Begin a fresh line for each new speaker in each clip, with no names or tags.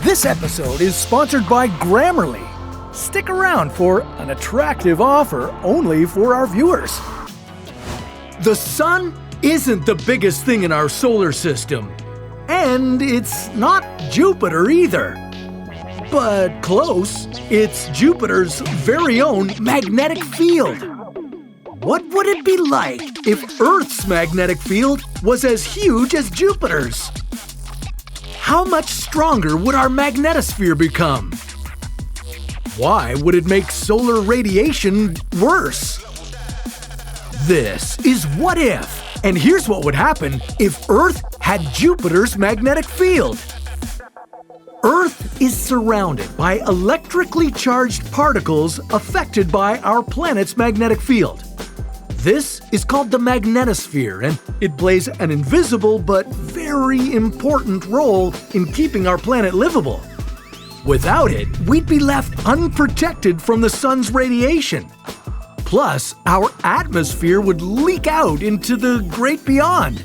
This episode is sponsored by Grammarly. Stick around for an attractive offer only for our viewers. The sun isn't the biggest thing in our solar system. And it's not Jupiter either. But close, it's Jupiter's very own magnetic field. What would it be like if Earth's magnetic field was as huge as Jupiter's? How much stronger would our magnetosphere become? Why would it make solar radiation worse? This is What If, and here's what would happen if Earth had Jupiter's magnetic field. Earth is surrounded by electrically charged particles affected by our planet's magnetic field. This is called the magnetosphere, and it plays an invisible but very important role in keeping our planet livable. Without it, we'd be left unprotected from the sun's radiation. Plus, our atmosphere would leak out into the great beyond.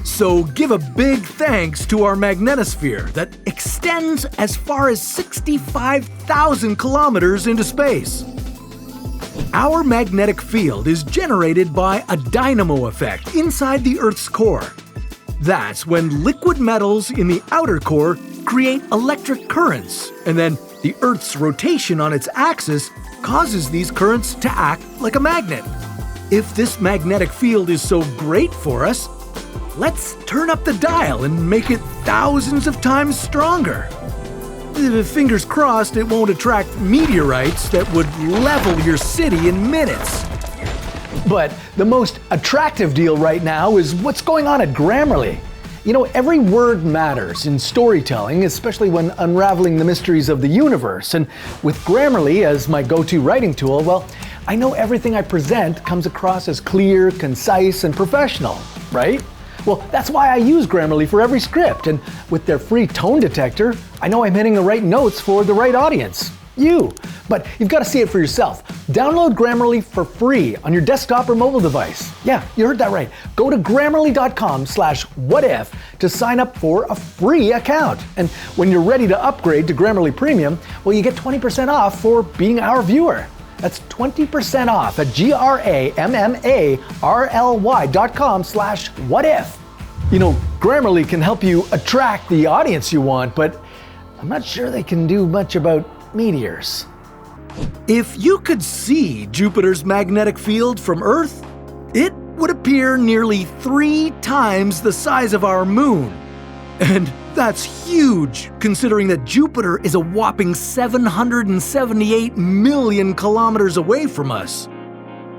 So give a big thanks to our magnetosphere that extends as far as 65,000 kilometers into space. Our magnetic field is generated by a dynamo effect inside the Earth's core. That's when liquid metals in the outer core create electric currents, and then the Earth's rotation on its axis causes these currents to act like a magnet. If this magnetic field is so great for us, let's turn up the dial and make it thousands of times stronger. Fingers crossed it won't attract meteorites that would level your city in minutes.
But the most attractive deal right now is what's going on at Grammarly. You know, every word matters in storytelling, especially when unraveling the mysteries of the universe. And with Grammarly as my go-to writing tool, well, I know everything I present comes across as clear, concise, and professional, right? Well, that's why I use Grammarly for every script, and with their free tone detector, I know I'm hitting the right notes for the right audience, you. But you've got to see it for yourself. Download Grammarly for free on your desktop or mobile device. Yeah, you heard that right. Go to Grammarly.com/whatif to sign up for a free account. And when you're ready to upgrade to Grammarly Premium, well, you get 20% off for being our viewer. That's 20% off at GRAMMARLY.com/whatif. You know, Grammarly can help you attract the audience you want, but I'm not sure they can do much about meteors.
If you could see Jupiter's magnetic field from Earth, it would appear nearly 3 times the size of our moon. And that's huge, considering that Jupiter is a whopping 778 million kilometers away from us.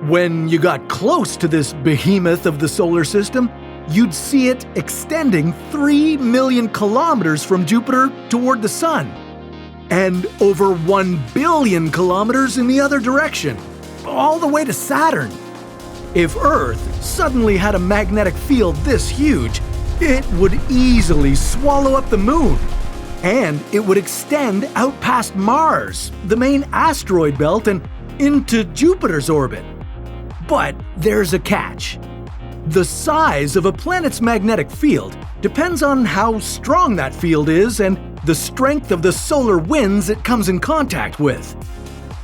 When you got close to this behemoth of the solar system, you'd see it extending 3 million kilometers from Jupiter toward the Sun, and over 1 billion kilometers in the other direction, all the way to Saturn. If Earth suddenly had a magnetic field this huge, it would easily swallow up the moon, and it would extend out past Mars, the main asteroid belt, and into Jupiter's orbit. But there's a catch. The size of a planet's magnetic field depends on how strong that field is and the strength of the solar winds it comes in contact with.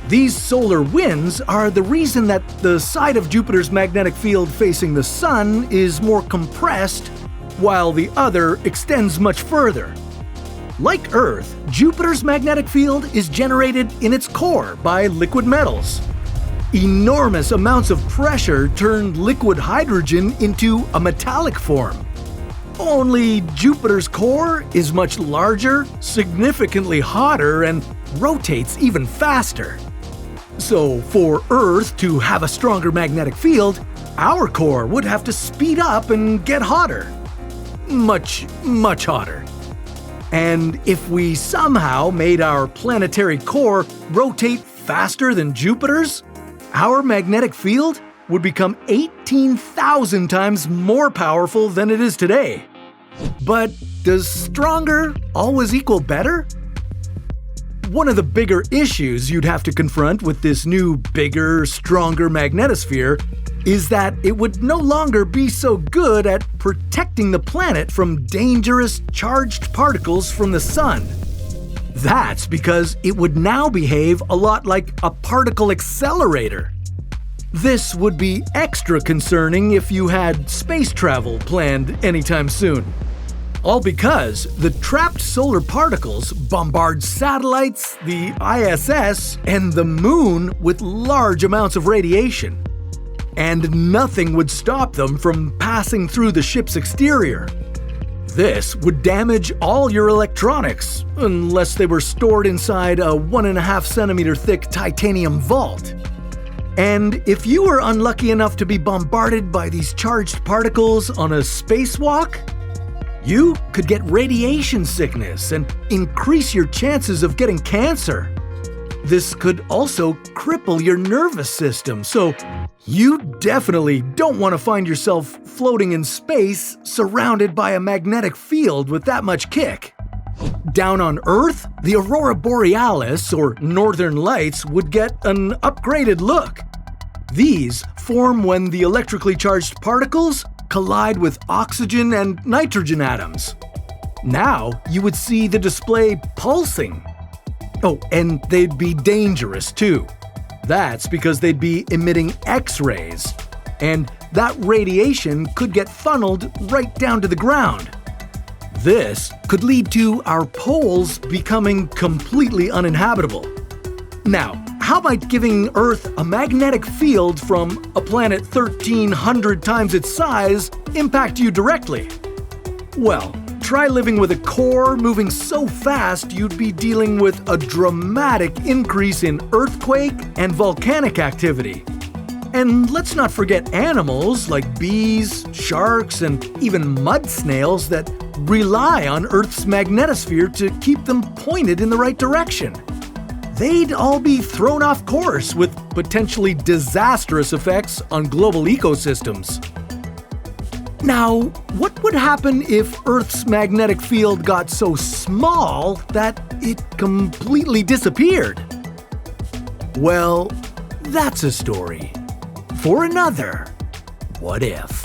These solar winds are the reason that the side of Jupiter's magnetic field facing the Sun is more compressed, while the other extends much further. Like Earth, Jupiter's magnetic field is generated in its core by liquid metals. Enormous amounts of pressure turn liquid hydrogen into a metallic form. Only Jupiter's core is much larger, significantly hotter, and rotates even faster. So for Earth to have a stronger magnetic field, our core would have to speed up and get hotter. Much, much hotter. And if we somehow made our planetary core rotate faster than Jupiter's, our magnetic field would become 18,000 times more powerful than it is today. But does stronger always equal better? One of the bigger issues you'd have to confront with this new, bigger, stronger magnetosphere is that it would no longer be so good at protecting the planet from dangerous charged particles from the sun. That's because it would now behave a lot like a particle accelerator. This would be extra concerning if you had space travel planned anytime soon. All because the trapped solar particles bombard satellites, the ISS, and the Moon with large amounts of radiation. And nothing would stop them from passing through the ship's exterior. This would damage all your electronics, unless they were stored inside a 1.5 centimeter thick titanium vault. And if you were unlucky enough to be bombarded by these charged particles on a spacewalk, you could get radiation sickness and increase your chances of getting cancer. This could also cripple your nervous system, so you definitely don't want to find yourself floating in space surrounded by a magnetic field with that much kick. Down on Earth, the Aurora Borealis, or Northern Lights, would get an upgraded look. These form when the electrically charged particles collide with oxygen and nitrogen atoms. Now you would see the display pulsing. Oh, and they'd be dangerous too. That's because they'd be emitting X-rays, and that radiation could get funneled right down to the ground. This could lead to our poles becoming completely uninhabitable. Now, how might giving Earth a magnetic field from a planet 1,300 times its size impact you directly? Well, try living with a core moving so fast you'd be dealing with a dramatic increase in earthquake and volcanic activity. And let's not forget animals like bees, sharks, and even mud snails that rely on Earth's magnetosphere to keep them pointed in the right direction. They'd all be thrown off course with potentially disastrous effects on global ecosystems. Now, what would happen if Earth's magnetic field got so small that it completely disappeared? Well, that's a story for another What If.